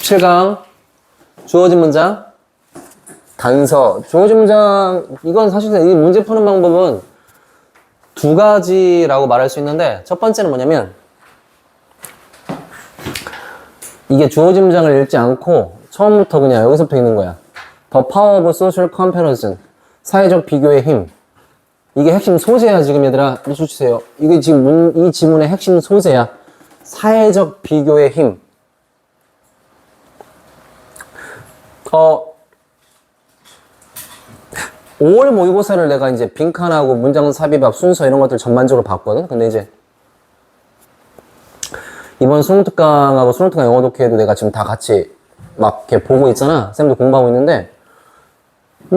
17강 주어진 문장 단서. 주어진 문장 이건 사실은 이 문제 푸는 방법은 두 가지라고 말할 수 있는데, 첫 번째는 뭐냐면 이게 주어진 문장을 읽지 않고 처음부터 그냥 여기서부터 읽는 거야. The power of social comparison. 사회적 비교의 힘. 이게 핵심 소재야. 지금 얘들아 미술 주세요. 이게 지금 이 지문의 핵심 소재야. 사회적 비교의 힘. 5월 모의고사를 내가 이제 빈칸하고 문장 삽입학 순서 이런 것들 전반적으로 봤거든. 근데 이제 이번 수능특강하고 수능특강 영어 독해도 내가 지금 다 같이 막 이렇게 보고 있잖아. 쌤도 공부하고 있는데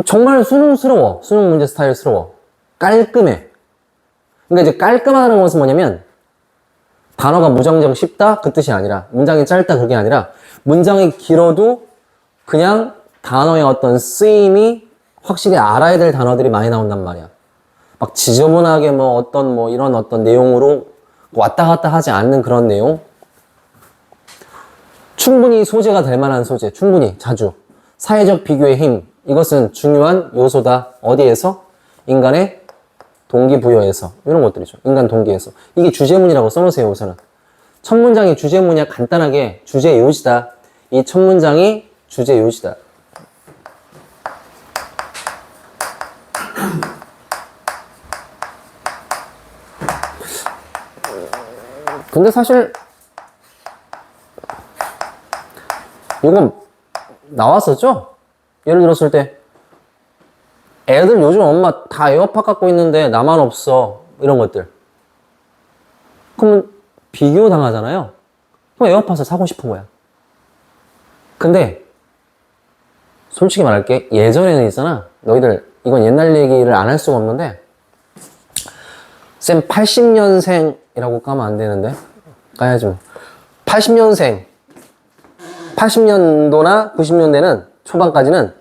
정말 수능스러워. 수능 문제 스타일스러워. 깔끔해. 그러니까 이제 깔끔하다는 것은 뭐냐면 단어가 무정정 쉽다 그 뜻이 아니라, 문장이 짧다 그게 아니라, 문장이 길어도 그냥 단어의 어떤 쓰임이 확실히 알아야 될 단어들이 많이 나온단 말이야. 막 지저분하게 이런 어떤 내용으로 왔다 갔다 하지 않는 그런 내용. 충분히 소재가 될 만한 소재. 충분히 자주. 사회적 비교의 힘. 이것은 중요한 요소다. 어디에서? 인간의 동기부여에서. 이런 것들이죠. 인간 동기에서. 이게 주제문이라고 써놓으세요. 우선은. 첫 문장이 주제문이야. 간단하게 주제 요지다. 이 첫 문장이 주제 요지다. 근데 사실 이건 나왔었죠? 예를 들었을 때 애들 요즘 엄마 다 에어팟 갖고 있는데 나만 없어. 이런 것들. 그러면 비교 당하잖아요. 그럼 에어팟을 사고 싶은 거야. 근데 솔직히 말할게. 예전에는 있잖아. 너희들 이건 옛날 얘기를 안 할 수가 없는데, 쌤 80년생이라고 까면 안 되는데 까야지. 80년생 80년도나 90년대는 초반까지는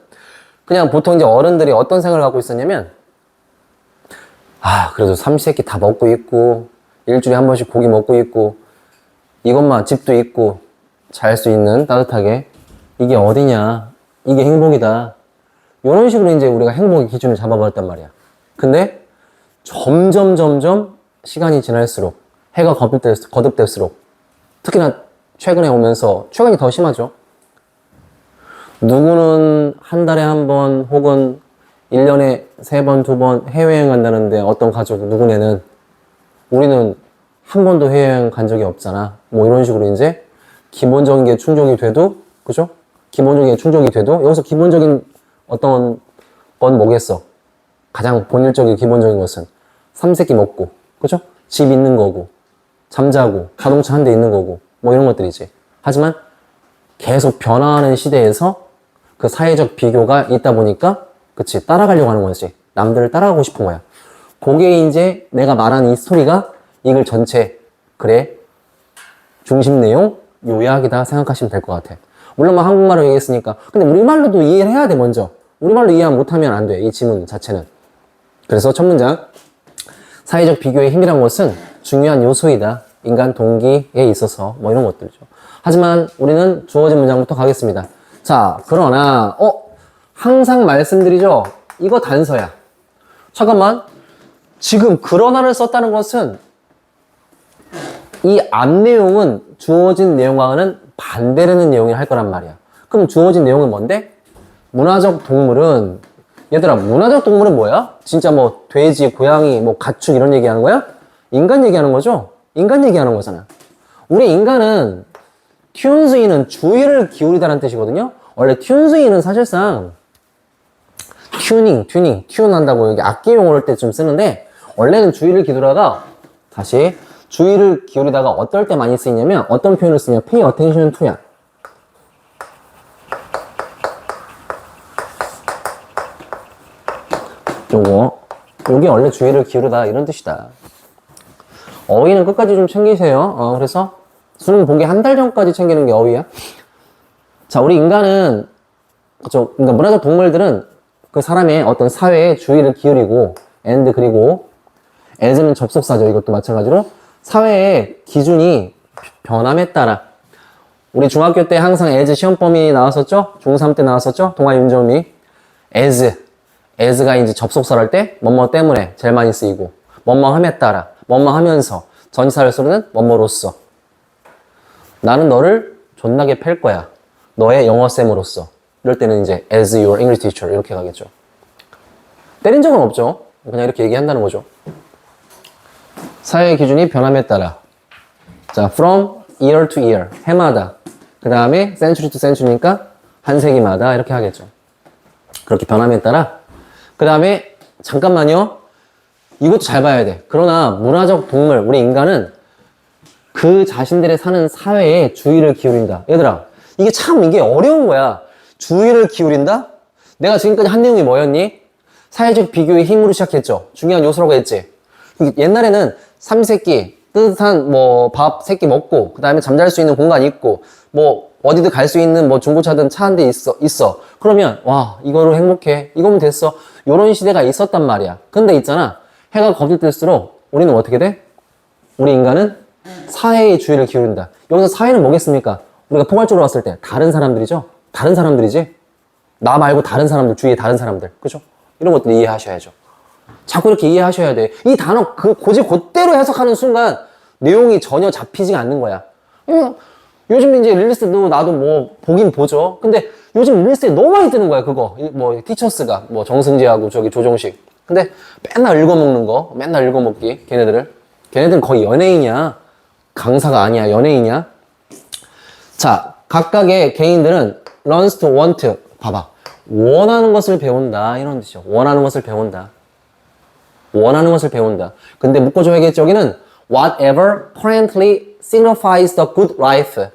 그냥 보통 이제 어른들이 어떤 생각을 갖고 있었냐면, 그래도 삼시세끼 다 먹고 있고 일주일에 한 번씩 고기 먹고 있고 이것만 집도 있고 잘 수 있는 따뜻하게, 이게 어디냐, 이게 행복이다. 이런 식으로 이제 우리가 행복의 기준을 잡아버렸단 말이야. 근데 점점 시간이 지날수록, 해가 거듭될수록, 특히나 최근에 오면서 최근이 더 심하죠. 누구는 한 달에 한 번 혹은 1년에 3번, 2번 해외여행 간다는데, 어떤 가족 누구네는 우리는 한 번도 해외여행 간 적이 없잖아. 이런 식으로 이제 기본적인 게 충족이 돼도, 그죠? 기본적인 게 충족이 돼도, 여기서 기본적인 어떤 건 뭐겠어? 가장 본질적인 기본적인 것은 삼세끼 먹고, 그죠? 집 있는 거고, 잠자고, 자동차 한 대 있는 거고, 이런 것들이지. 하지만 계속 변화하는 시대에서 그 사회적 비교가 있다 보니까, 그치, 따라가려고 하는 거지. 남들을 따라가고 싶은 거야. 그게 이제 내가 말한 이 스토리가 이글 전체, 그래, 중심 내용, 요약이다 생각하시면 될 것 같아. 물론 한국말로 얘기했으니까. 근데 우리말로도 이해를 해야 돼, 먼저. 우리말로 이해 못하면 안 돼, 이 지문 자체는. 그래서 첫 문장, 사회적 비교의 힘이란 것은 중요한 요소이다. 인간 동기에 있어서 이런 것들이죠. 하지만 우리는 주어진 문장부터 가겠습니다. 자, 그러나 항상 말씀드리죠. 이거 단서야. 잠깐만. 지금 그러나를 썼다는 것은 이 앞 내용은 주어진 내용과는 반대되는 내용이 할 거란 말이야. 그럼 주어진 내용은 뭔데? 문화적 동물은, 얘들아, 문화적 동물은 뭐야? 진짜 돼지, 고양이, 가축 이런 얘기하는 거야? 인간 얘기하는 거죠? 인간 얘기하는 거잖아. 우리 인간은, 튠스이는 주의를 기울이다라는 뜻이거든요? 원래 튠스이는 사실상 튠한다고 여기 악기용어를 할 때 좀 쓰는데, 원래는 주의를 기울이다가, 다시 주의를 기울이다가 어떨 때 많이 쓰이냐면, 어떤 표현을 쓰냐? pay attention to야. 요게 원래 주의를 기울이다 이런 뜻이다. 어휘는 끝까지 좀 챙기세요. 그래서 수능 보기 한 달 전까지 챙기는 게 어휘야. 자, 우리 인간은, 그러니까 문화적 동물들은 그 사람의 어떤 사회에 주의를 기울이고, 그리고 as는 접속사죠. 이것도 마찬가지로 사회의 기준이 변함에 따라 우리 중학교 때 항상 as 시험 범위 나왔었죠? 중3 때 나왔었죠? 동아 윤정미. as가 이제 접속사를 할 때 뭐뭐 때문에 제일 많이 쓰이고 뭐뭐 함에 따라 뭐뭐 하면서 전치사를 쓰는 뭐뭐로써 나는 너를 존나게 팰 거야. 너의 영어쌤으로서. 이럴 때는 이제 as your English teacher 이렇게 가겠죠. 때린 적은 없죠. 그냥 이렇게 얘기한다는 거죠. 사회의 기준이 변함에 따라. 자, from year to year. 해마다. 그 다음에 century to century니까 한 세기마다 이렇게 하겠죠. 그렇게 변함에 따라. 그 다음에 잠깐만요. 이것도 잘 봐야 돼. 그러나 문화적 동물, 우리 인간은 그 자신들의 사는 사회에 주의를 기울인다. 얘들아, 이게 참 이게 어려운 거야. 주의를 기울인다? 내가 지금까지 한 내용이 뭐였니? 사회적 비교의 힘으로 시작했죠. 중요한 요소라고 했지. 옛날에는 삼시세끼 뜨뜻한 뭐 밥 세 끼 먹고 그 다음에 잠잘 수 있는 공간이 있고 뭐 어디든 갈 수 있는 뭐 중고차든 차 한 대 있어. 그러면 와 이거로 행복해. 이거면 됐어. 요런 시대가 있었단 말이야. 근데 있잖아. 해가 거듭될수록 우리는 어떻게 돼? 우리 인간은 사회의 주의를 기울인다. 여기서 사회는 뭐겠습니까? 우리가 포괄적으로 봤을 때 다른 사람들이죠. 다른 사람들이지. 나 말고 다른 사람들, 주위에 다른 사람들. 그죠? 이런 것들 이해하셔야죠. 자꾸 이렇게 이해하셔야 돼. 이 단어 고지 곧대로 해석하는 순간 내용이 전혀 잡히지가 않는 거야. 요즘 이제 릴리스도 나도 뭐 보긴 보죠. 근데 요즘 릴리스에 너무 많이 뜨는 거야, 그거. 뭐 티처스가 뭐 정승재하고 저기 조정식. 근데 맨날 읽어먹는 거, 맨날 읽어먹기. 걔네들은 거의 연예인이야. 강사가 아니야, 연예인이야. 자, 각각의 개인들은 learns to want. 봐봐. 원하는 것을 배운다. 이런 뜻이죠. 원하는 것을 배운다. 원하는 것을 배운다. 근데 묶어줘야겠죠. 여기는 whatever currently signifies the good life.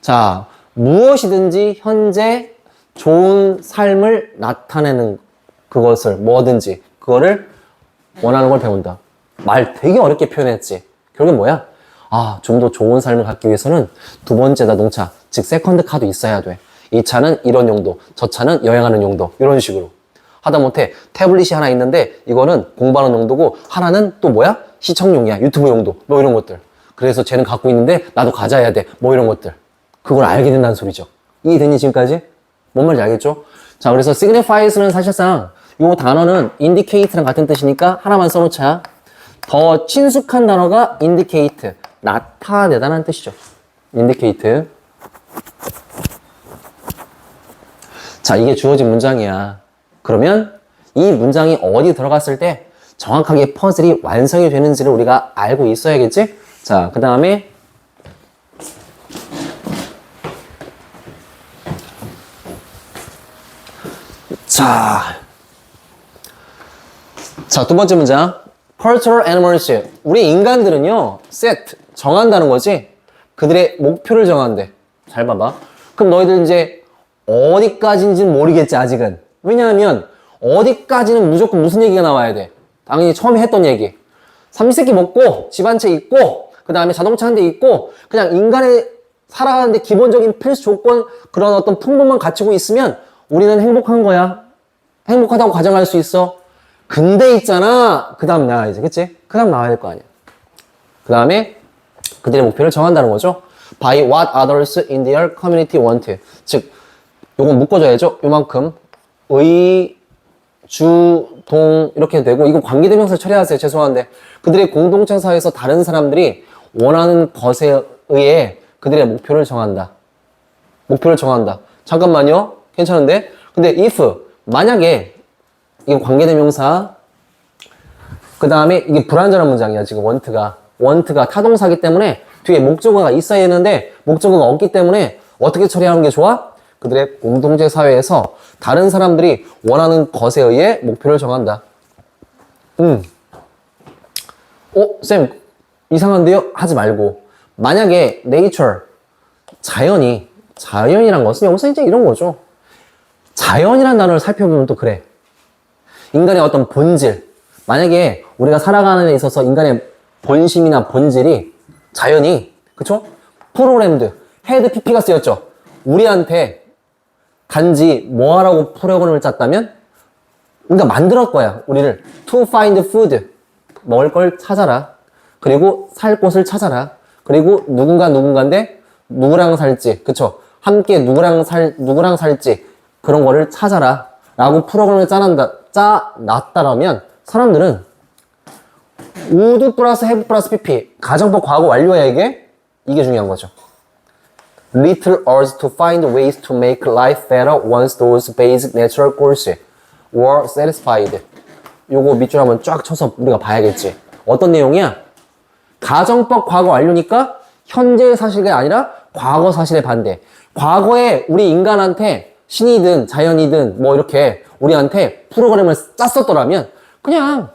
자, 무엇이든지 현재 좋은 삶을 나타내는 그것을 뭐든지 그거를 원하는 걸 배운다. 말 되게 어렵게 표현했지. 결국엔 뭐야? 아, 좀 더 좋은 삶을 갖기 위해서는 두 번째 자동차, 즉 세컨드 카도 있어야 돼. 이 차는 이런 용도, 저 차는 여행하는 용도. 이런 식으로. 하다못해 태블릿이 하나 있는데 이거는 공부하는 용도고 하나는 또 뭐야? 시청용이야. 유튜브 용도. 뭐 이런 것들. 그래서 쟤는 갖고 있는데 나도 가져야 돼. 뭐 이런 것들. 그걸 알게 된다는 소리죠. 이해됐니 지금까지? 뭔 말인지 알겠죠? 자, 그래서 signifies는 사실상 이 단어는 indicate랑 같은 뜻이니까 하나만 써놓자. 더 친숙한 단어가 indicate. 나타내다라는 뜻이죠. indicate. 자, 이게 주어진 문장이야. 그러면 이 문장이 어디 들어갔을 때 정확하게 퍼즐이 완성이 되는지를 우리가 알고 있어야겠지? 자, 그 다음에 자, 두 번째 문장. Cultural animals. 우리 인간들은요, set, 정한다는 거지? 그들의 목표를 정한대. 잘 봐봐. 그럼 너희들 이제 어디까지인지는 모르겠지, 아직은. 왜냐하면 어디까지는 무조건 무슨 얘기가 나와야 돼? 당연히 처음에 했던 얘기. 삼시세끼 먹고 집 한 채 있고 그 다음에 자동차 한 대 있고 그냥 인간의 살아가는데 기본적인 필수 조건 그런 어떤 풍부만 갖추고 있으면 우리는 행복한 거야. 행복하다고 가정할 수 있어. 근데 있잖아. 그 다음 나와야지. 그치? 그 다음 나와야 될 거 아니야. 그 다음에 그들의 목표를 정한다는 거죠. By what others in their community want. 즉 요건 묶어줘야죠. 요만큼 의, 주, 동 이렇게 되고 이거 관계대명사 처리하세요. 죄송한데 그들의 공동체 사회에서 다른 사람들이 원하는 것에 의해 그들의 목표를 정한다. 목표를 정한다. 잠깐만요. 괜찮은데? 근데 if 만약에 이거 관계대명사 그 다음에 이게 불완전한 문장이야. 지금 want가 타동사기 때문에 뒤에 목적어가 있어야 했는데 목적어가 없기 때문에 어떻게 처리하는 게 좋아? 그들의 공동체 사회에서 다른 사람들이 원하는 것에 의해 목표를 정한다. 쌤, 이상한데요? 하지 말고. 만약에 nature, 자연이란 것은 여기서 이제 이런 거죠. 자연이란 단어를 살펴보면 또 그래. 인간의 어떤 본질. 만약에 우리가 살아가는 데 있어서 인간의 본심이나 본질이 자연이, 그쵸? 프로그램드, 헤드 PP가 쓰였죠. 우리한테 단지 뭐 하라고 프로그램을 짰다면? 그러니까 만들었 거야. 우리를 to find food. 먹을 걸 찾아라. 그리고 살 곳을 찾아라. 그리고 누군가인데 누구랑 살지, 그쵸? 함께 누구랑 살지, 그런 거를 찾아라. 라고 프로그램을 짜놨다라면, 사람들은 would 플러스 have 플러스 pp, 가정법 과거 완료에게 이게 중요한 거죠. Little urge to find ways to make life better once those basic natural goals were satisfied. 요거 밑줄 한번 쫙 쳐서 우리가 봐야겠지. 어떤 내용이야? 가정법 과거 완료니까 현재의 사실이 아니라 과거 사실의 반대. 과거에 우리 인간한테 신이든 자연이든 뭐 이렇게 우리한테 프로그램을 짰었더라면 그냥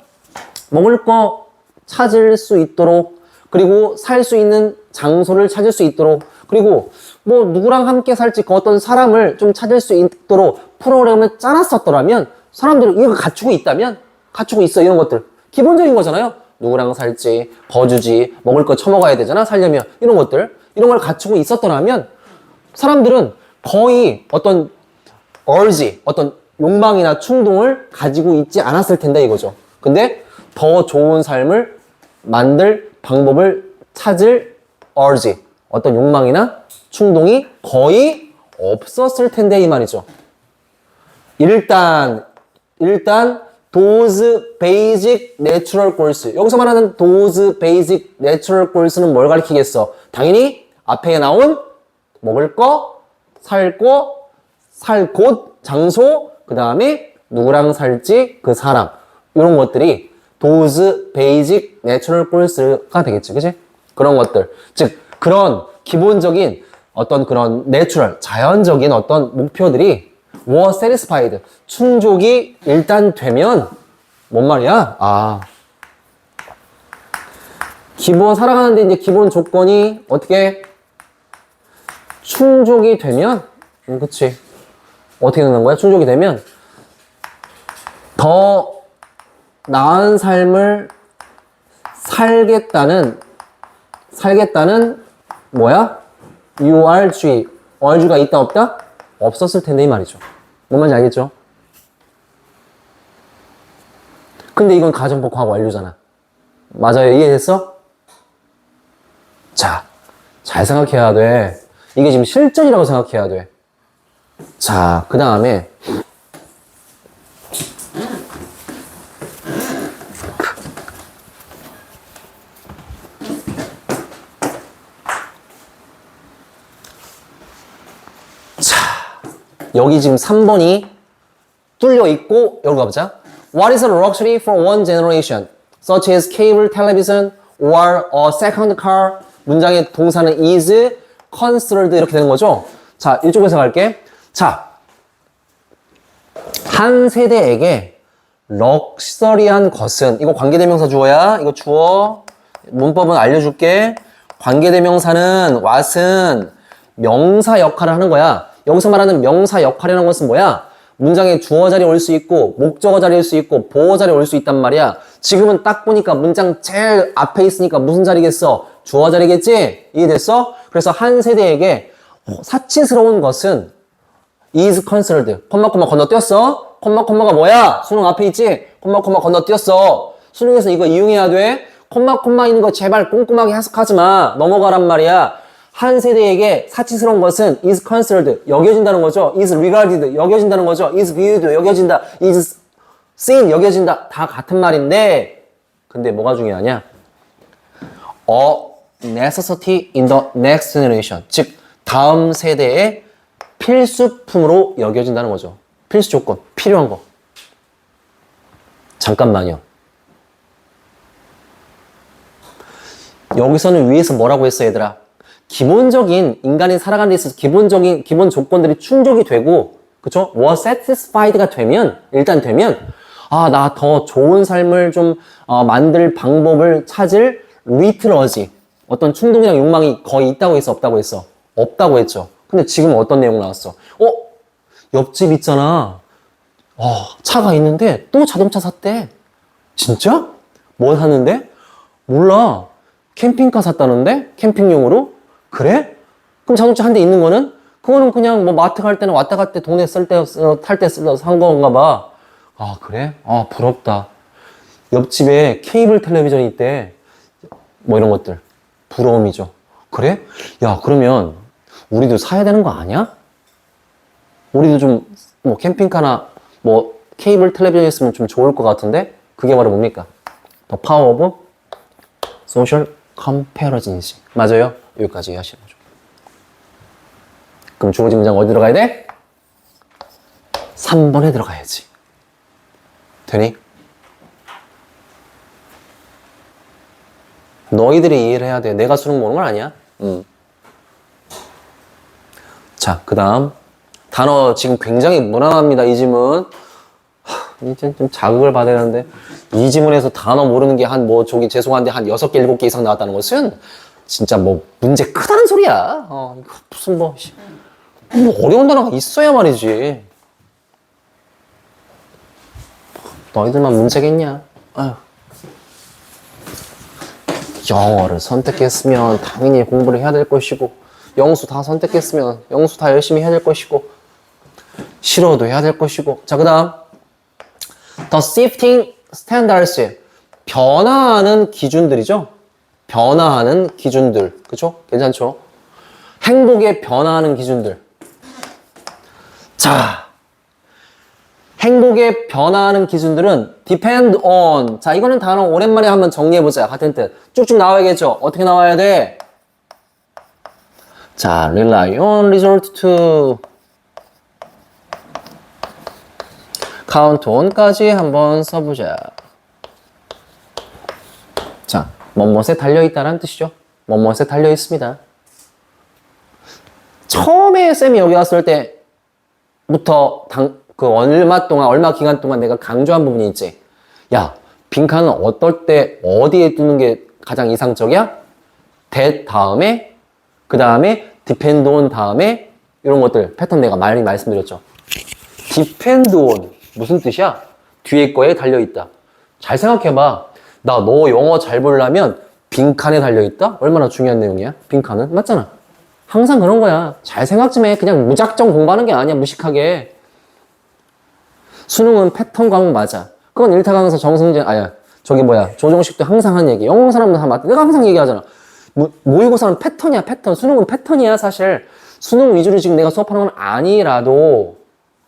먹을 거 찾을 수 있도록, 그리고 살 수 있는 장소를 찾을 수 있도록, 그리고 뭐 누구랑 함께 살지 그 어떤 사람을 좀 찾을 수 있도록 프로그램을 짜놨었더라면 사람들은 이거 갖추고 있다면, 갖추고 있어, 이런 것들 기본적인 거잖아요. 누구랑 살지, 거주지, 먹을 거 처먹어야 되잖아, 살려면. 이런 것들, 이런 걸 갖추고 있었더라면 사람들은 거의 어떤 urge, 어떤 욕망이나 충동을 가지고 있지 않았을 텐데 이거죠. 근데 더 좋은 삶을 만들 방법을 찾을 urge, 어떤 욕망이나 충동이 거의 없었을 텐데 이 말이죠. 일단 those basic natural goals, 여기서 말하는 those basic natural goals는 뭘 가리키겠어? 당연히 앞에 나온 먹을 거, 살 곳, 장소, 그 다음에 누구랑 살지, 그 사람, 이런 것들이 those basic natural goals가 되겠지, 그치? 그런 것들, 즉 그런 기본적인 어떤 그런 내추럴, 자연적인 어떤 목표들이 were satisfied, 충족이 일단 되면, 뭔 말이야? 기본, 살아가는데 이제 기본 조건이 어떻게 충족이 되면, 그치? 어떻게 되는 거야? 충족이 되면 더 나은 삶을 살겠다는 뭐야? urge가 있다 없다? 없었을 텐데 이 말이죠. 뭔 말인지 알겠죠? 근데 이건 가정법 과거 완료잖아. 맞아요? 이해됐어? 자, 잘 생각해야 돼. 이게 지금 실전이라고 생각해야 돼. 자, 그 다음에 여기 지금 3번이 뚫려 있고, 여기 가보자. What is a luxury for one generation, such as cable television or a second car? 문장의 동사는 is considered 이렇게 되는 거죠. 자, 이쪽에서 갈게. 자, 한 세대에게 럭셔리한 것은, 이거 관계대명사 주어야. 이거 주어. 문법은 알려줄게. 관계대명사는 what은 명사 역할을 하는 거야. 여기서 말하는 명사 역할이라는 것은 뭐야? 문장의 주어 자리에 올 수 있고, 목적어 자리에 올 수 있고, 보어 자리에 올 수 있단 말이야. 지금은 딱 보니까 문장 제일 앞에 있으니까 무슨 자리겠어? 주어 자리겠지? 이해됐어? 그래서 한 세대에게 사치스러운 것은 is considered. 콤마 건너뛰었어? 콤마가 뭐야? 수능 앞에 있지? 콤마 건너뛰었어. 수능에서 이거 이용해야 돼. 콤마 있는 거 제발 꼼꼼하게 해석하지 마. 넘어가란 말이야. 한 세대에게 사치스러운 것은 is considered, 여겨진다는 거죠. is regarded, 여겨진다는 거죠. is viewed, 여겨진다. is seen, 여겨진다. 다 같은 말인데, 근데 뭐가 중요하냐? A necessity in the next generation, 즉 다음 세대의 필수품으로 여겨진다는 거죠. 필수 조건, 필요한 거. 잠깐만요. 여기서는 위에서 뭐라고 했어, 얘들아? 기본적인 인간이 살아가는 데 있어서 기본 조건들이 충족이 되고, 그쵸? were satisfied가 되면, 일단 되면, 나 더 좋은 삶을 좀 만들 방법을 찾을 리트러지, 어떤 충동이랑 욕망이 거의 있다고 했어, 없다고 했어? 없다고 했죠. 근데 지금 어떤 내용 나왔어? 옆집 있잖아. 차가 있는데 또 자동차 샀대. 진짜? 뭐 샀는데? 몰라. 캠핑카 샀다는데? 캠핑용으로? 그래? 그럼 자동차 한 대 있는 거는? 그거는 그냥 뭐 마트 갈 때는 왔다 갈 때 동네 탈 때 산 건가 봐. 그래? 부럽다. 옆집에 케이블 텔레비전이 있대. 뭐 이런 것들. 부러움이죠. 그래? 야, 그러면 우리도 사야 되는 거 아니야? 우리도 좀 뭐 캠핑카나 뭐 케이블 텔레비전 있으면 좀 좋을 것 같은데 그게 바로 뭡니까? The power of social comparison이지. 맞아요? 여기까지 하시는 거죠. 그럼 주어진 문장 어디 들어가야 돼? 3번에 들어가야지. 되니? 너희들이 이해를 해야 돼. 내가 수능 보는 건 아니야. 자, 그 다음 단어 지금 굉장히 무난합니다. 이 지문. 이제 좀 자극을 받아야 하는데 이 지문에서 단어 모르는 게 한 뭐 저기 죄송한데 한 6개, 7개 이상 나왔다는 것은 진짜 뭐 문제 크다는 소리야. 이거 무슨 뭐 어려운 단어가 있어야 말이지. 너희들만 문제겠냐? 아휴. 영어를 선택했으면 당연히 공부를 해야 될 것이고 영수 다 선택했으면 영수 다 열심히 해야 될 것이고 싫어도 해야 될 것이고 자, 그 다음 The shifting standards 변화하는 기준들이죠. 변화하는 기준들. 그쵸? 괜찮죠? 행복의 변화하는 기준들. 자, 행복의 변화하는 기준들은 depend on. 자, 이거는 단어 오랜만에 한번 정리해보자. 같은 뜻. 쭉쭉 나와야겠죠? 어떻게 나와야 돼? 자, rely on, resort to, count on까지 한번 써보자. 자, 뭐뭇에 달려있다는 뜻이죠. 뭐뭇에 달려있습니다. 처음에 쌤이 여기 왔을 때부터 얼마 기간 동안 내가 강조한 부분이 있지. 야, 빈칸은 어떨 때 어디에 두는 게 가장 이상적이야? that 다음에 그 다음에 depend on 다음에 이런 것들 패턴 내가 많이 말씀드렸죠. depend on 무슨 뜻이야? 뒤에 거에 달려있다. 잘 생각해봐. 나 너 영어 잘 보려면 빈칸에 달려있다? 얼마나 중요한 내용이야? 빈칸은? 맞잖아. 항상 그런 거야. 잘 생각 좀 해. 그냥 무작정 공부하는 게 아니야. 무식하게. 수능은 패턴 과목 맞아. 그건 일타 강사 정승재, 조정식도 항상 하는 얘기. 영어 사람도 다 맞다. 내가 항상 얘기하잖아. 모의고사는 패턴이야, 패턴. 수능은 패턴이야, 사실. 수능 위주로 지금 내가 수업하는 건 아니라도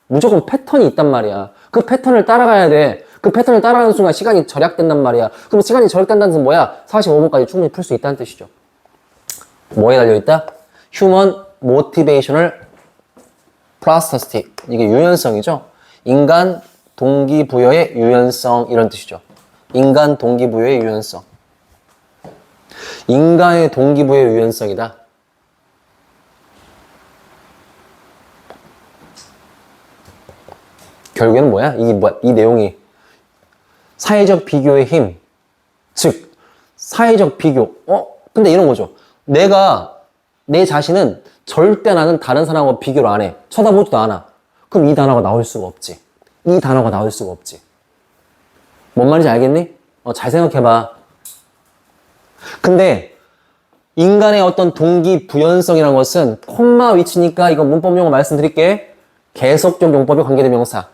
무조건 패턴이 있단 말이야. 그 패턴을 따라가야 돼. 그 패턴을 따라가는 순간 시간이 절약된단 말이야. 그럼 시간이 절약된다는 뜻은 뭐야? 45분까지 충분히 풀 수 있다는 뜻이죠. 뭐에 달려있다? Human Motivational Plasticity. 이게 유연성이죠. 인간 동기부여의 유연성 이런 뜻이죠. 인간 동기부여의 유연성. 인간의 동기부여의 유연성이다. 결국에는 뭐야? 이 내용이 사회적 비교의 힘. 즉 사회적 비교. 근데 이런 거죠. 내 자신은 절대 나는 다른 사람하고 비교를 안 해. 쳐다보지도 않아. 그럼 이 단어가 나올 수가 없지. 이 단어가 나올 수가 없지. 뭔 말인지 알겠니? 잘 생각해봐. 근데 인간의 어떤 동기부연성이라는 것은 콤마 위치니까 이거 문법 용어 말씀드릴게. 계속적 용법의 관계대명사.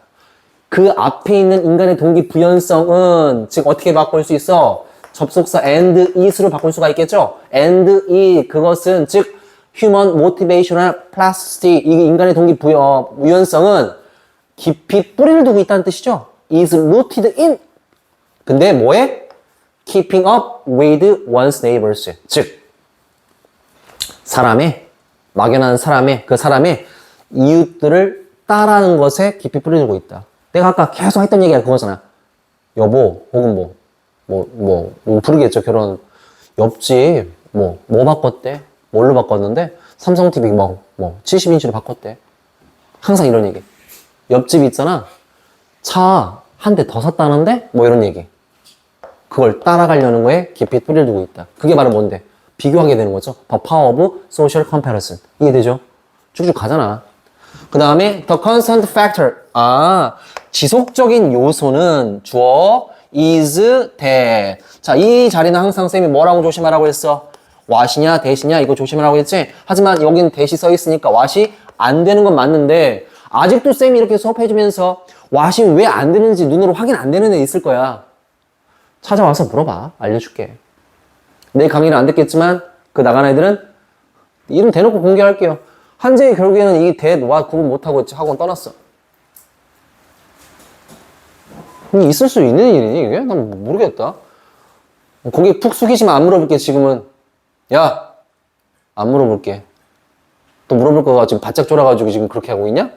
그 앞에 있는 인간의 동기부연성은 즉 어떻게 바꿀 수 있어? 접속사 and is로 바꿀 수가 있겠죠? and is 그것은 즉 human motivational plasticity 이 인간의 유연성은 깊이 뿌리를 두고 있다는 뜻이죠. is rooted in 근데 뭐에? keeping up with one's neighbors 즉 막연한 그 사람의 이웃들을 따라하는 것에 깊이 뿌리두고 있다. 내가 아까 계속 했던 얘기가 그거잖아. 여보 혹은 부르겠죠. 결혼 옆집 뭐 바꿨대? 뭘로 바꿨는데 삼성 TV 70인치로 바꿨대. 항상 이런 얘기. 옆집 있잖아. 차 한 대 더 샀다는데 이런 얘기. 그걸 따라가려는 거에 깊이 뿌리를 두고 있다. 그게 바로 뭔데? 비교하게 되는 거죠. The power of social comparison. 이해되죠? 쭉쭉 가잖아. 그 다음에 the constant factor. 지속적인 요소는 주어 is that. 자, 이 자리는 항상 쌤이 뭐라고 조심하라고 했어? what이냐 that이냐 이거 조심하라고 했지? 하지만 여기는 that이 써 있으니까 what이 안 되는 건 맞는데 아직도 쌤이 이렇게 수업해주면서 what이 왜 안 되는지 눈으로 확인 안 되는 애 있을 거야. 찾아와서 물어봐. 알려줄게. 내 강의를 안 듣겠지만 그 나간 애들은 이름 대놓고 공개할게요. 한재희 결국에는 이 대와 구분 못하고 학원 떠났어. 있을 수 있는 일이니 이게? 난 모르겠다. 고개 푹 숙이지만 안 물어볼게 지금은. 야! 안 물어볼게. 또 물어볼 거가 지금 바짝 졸아가지고 지금 그렇게 하고 있냐?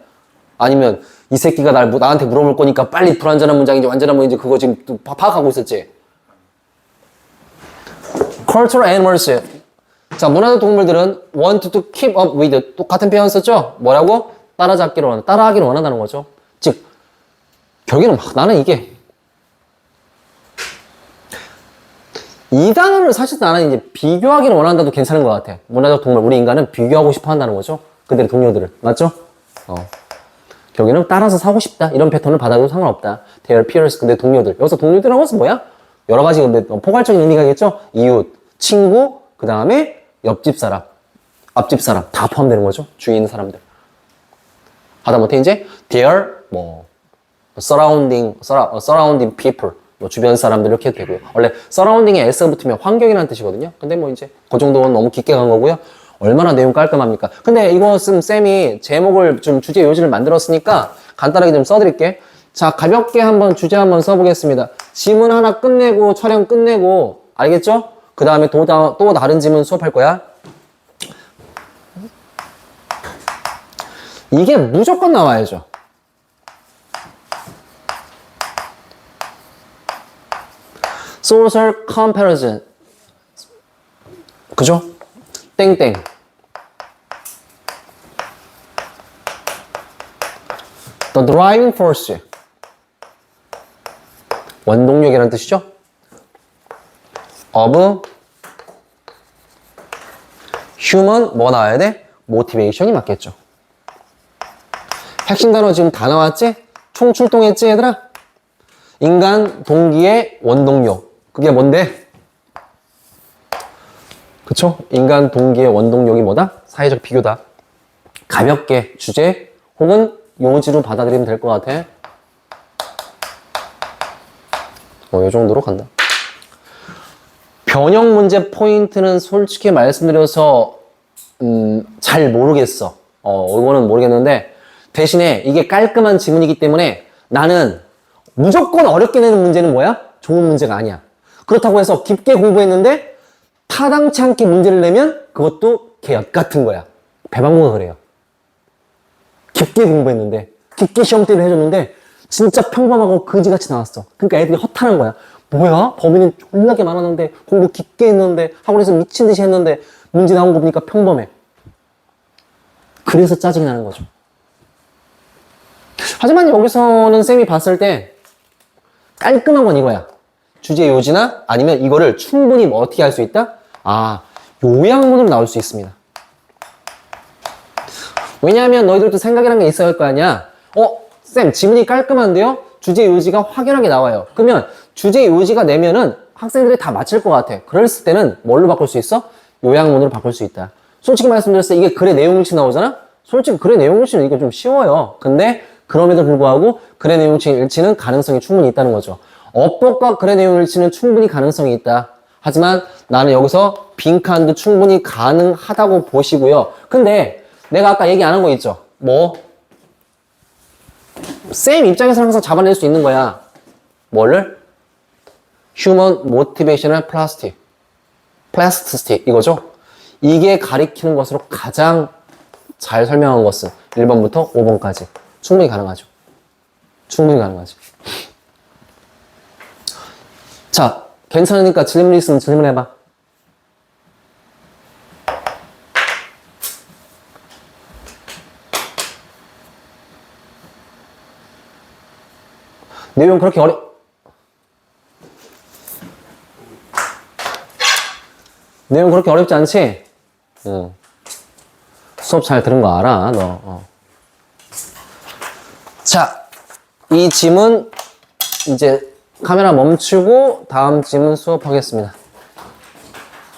아니면 이 새끼가 나한테 물어볼 거니까 빨리 불완전한 문장인지 완전한 문장인지 그거 지금 또 파악하고 있었지? Cultural animals. 자, 문화적 동물들은 want to keep up with. 똑같은 표현 썼죠? 뭐라고? 따라잡기를 원한다. 따라하기를 원한다는 거죠. 즉, 결국에는 나는 이 단어를 사실 나는 이제 비교하기를 원한다도 괜찮은 것 같아. 문화적 동물, 우리 인간은 비교하고 싶어 한다는 거죠. 그들의 동료들을. 맞죠? 결국에는 따라서 사고 싶다. 이런 패턴을 받아도 상관없다. Their peers, 근데 동료들. 여기서 동료들이라고 해서 뭐야? 여러 가지 근데 포괄적인 의미가 있겠죠? 이웃, 친구, 그 다음에 옆집 사람, 앞집 사람 다 포함되는 거죠. 주위에 있는 사람들. 하다못해 이제 their surrounding people, 주변 사람들 이렇게 해도 되고요. 원래 surrounding에 s가 붙으면 환경이라는 뜻이거든요. 근데 이제 그 정도는 너무 깊게 간 거고요. 얼마나 내용 깔끔합니까? 근데 이것은 쌤이 제목을 좀 주제 요지를 만들었으니까 간단하게 좀 써드릴게. 자, 가볍게 한번 주제 한번 써보겠습니다. 지문 하나 끝내고 촬영 끝내고 알겠죠? 그 다음에 또 다른 지문 수업할 거야. 이게 무조건 나와야죠. Social comparison. 그죠? 땡땡. The driving force. 원동력이라는 뜻이죠? of human 뭐 나와야 돼? motivation이 맞겠죠. 핵심 단어 지금 다 나왔지? 총 출동했지 얘들아? 인간 동기의 원동력. 그게 뭔데? 그쵸? 인간 동기의 원동력이 뭐다? 사회적 비교다. 가볍게 주제 혹은 용어지로 받아들이면 될 것 같아. 이 정도로 간다. 변형 문제 포인트는 솔직히 말씀드려서 잘 모르겠어. 이거는 모르겠는데 대신에 이게 깔끔한 지문이기 때문에 나는 무조건 어렵게 내는 문제는 뭐야? 좋은 문제가 아니야. 그렇다고 해서 깊게 공부했는데 타당치 않게 문제를 내면 그것도 개엿 같은 거야. 배방구가 그래요. 깊게 공부했는데 깊게 시험대를 해줬는데 진짜 평범하고 그지같이 나왔어. 그러니까 애들이 허탈한 거야. 뭐야? 범위는 졸라게 많았는데 공부 깊게 했는데 학원에서 미친 듯이 했는데 문제 나온 거 보니까 평범해. 그래서 짜증이 나는 거죠. 하지만 여기서는 쌤이 봤을 때 깔끔한 건 이거야. 주제 요지나 아니면 이거를 충분히 어떻게 할 수 있다? 요약문으로 나올 수 있습니다. 왜냐하면 너희들도 생각이라는 게 있어야 할 거 아니야. 쌤 지문이 깔끔한데요? 주제 요지가 확연하게 나와요. 그러면 주제 요지가 내면은 학생들이 다 맞힐 것 같아. 그랬을 때는 뭘로 바꿀 수 있어? 요약문으로 바꿀 수 있다. 솔직히 말씀드렸을 때 이게 글의 내용물치 나오잖아? 솔직히 글의 내용물치는 이거 좀 쉬워요. 근데 그럼에도 불구하고 글의 내용물치 일치는 가능성이 충분히 있다는 거죠. 어법과 글의 내용물치는 충분히 가능성이 있다. 하지만 나는 여기서 빈칸도 충분히 가능하다고 보시고요. 근데 내가 아까 얘기 안 한 거 있죠? 쌤 입장에서 항상 잡아낼 수 있는 거야. 뭐를? Human Motivational Plasticity 이거죠? 이게 가리키는 것으로 가장 잘 설명한 것은 1번부터 5번까지 충분히 가능하죠. 충분히 가능하죠. 자, 괜찮으니까 질문 있으면 질문해봐. 내용 그렇게 내용 그렇게 어렵지 않지? 수업 잘 들은 거 알아, 너. 자, 이 지문 이제 카메라 멈추고 다음 지문 수업하겠습니다.